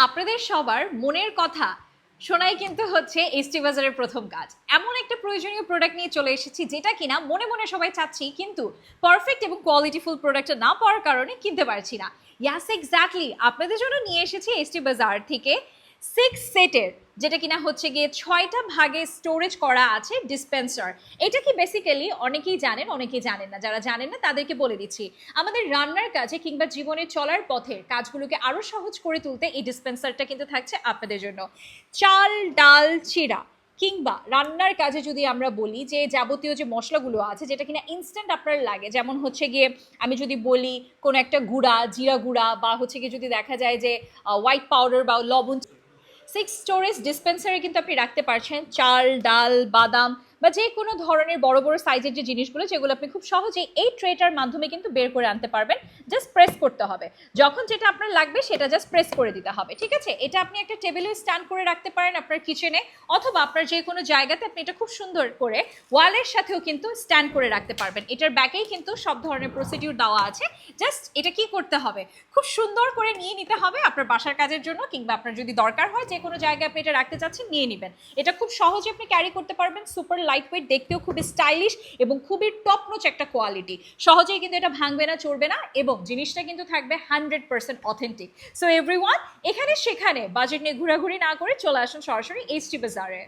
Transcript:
আপনাদের সবার মনের কথা শোনাই কিন্তু হচ্ছে এসটি বাজারের প্রথম কাজ। এমন একটা প্রয়োজনীয় প্রোডাক্ট নিয়ে চলে এসেছি যেটা কিনা মনে মনে সবাই চাচ্ছি, কিন্তু পারফেক্ট এবং কোয়ালিটিফুল প্রোডাক্টটা না পাওয়ার কারণে কিনতে পারছি না। ইয়াস, এক্স্যাক্টলি, আপনাদের জন্য নিয়ে এসেছি এসটি বাজার থেকে 6 সেটের, যেটা কিনা হচ্ছে গিয়ে 6টা ভাগে স্টোরেজ করা আছে ডিসপেন্সার। এটা কি বেসিক্যালি অনেকেই জানেন, অনেকেই জানেন না। যারা জানেন না তাদেরকে বলে দিচ্ছি, আমাদের রান্নার কাজে কিংবা জীবনে চলার পথের কাজগুলোকে আরো সহজ করে তুলতে এই ডিসপেন্সারটা কিন্তু থাকছে আপনাদের জন্য। চাল, ডাল, চিড়া কিংবা রান্নার কাজে যদি আমরা বলি যে যাবতীয় যে মশলাগুলো আছে যেটা কিনা ইনস্ট্যান্ট আপনার লাগে, যেমন হচ্ছে গিয়ে আমি যদি বলি কোনো একটা গুঁড়া, জিরা গুঁড়া, বা হচ্ছে গিয়ে যদি দেখা যায় যে হোয়াইট পাউডার বা লবণ, 6 স্টোরেজ ডিসপেন্সারে কিন্তু আপনি রাখতে পারছেন চাল, ডাল, বাদাম বা যে কোনো ধরনের বড় বড় সাইজের যে জিনিসগুলো, যেগুলো আপনি খুব সহজেই এই ট্রেটার মাধ্যমে কিন্তু বের করে আনতে পারবেন। জাস্ট প্রেস করতে হবে, যখন যেটা আপনার লাগবে সেটা জাস্ট প্রেস করে দিতে হবে। ঠিক আছে, এটা আপনি একটা টেবিলে স্ট্যান্ড করে রাখতে পারেন আপনার কিচেনে, অথবা আপনার যে কোনো জায়গাতে আপনি এটা খুব সুন্দর করে ওয়ালের সাথেও কিন্তু স্ট্যান্ড করে রাখতে পারবেন। এটার ব্যাকেই কিন্তু সব ধরনের প্রসিডিউর দেওয়া আছে। জাস্ট এটা কি করতে হবে, খুব সুন্দর করে নিয়ে নিতে হবে আপনার বাসার কাজের জন্য, কিংবা আপনার যদি দরকার হয় যে কোনো জায়গায় আপনি এটা রাখতে চাচ্ছেন নিয়ে নেবেন। এটা খুব সহজে আপনি ক্যারি করতে পারবেন, সুপার লাইট ওয়েট, দেখতেও খুবই স্টাইলিশ এবং খুবই টপ নোচ একটা কোয়ালিটি। সহজেই কিন্তু এটা ভাঙবে না, চড়বে না, এবং জিনিসটা কিন্তু থাকবে 100% অথেন্টিক। সো এভরিওয়ান, এখানে সেখানে বাজেট নিয়ে ঘোরাঘুরি না করে চলে আসুন সরাসরি এইচটি বাজারে।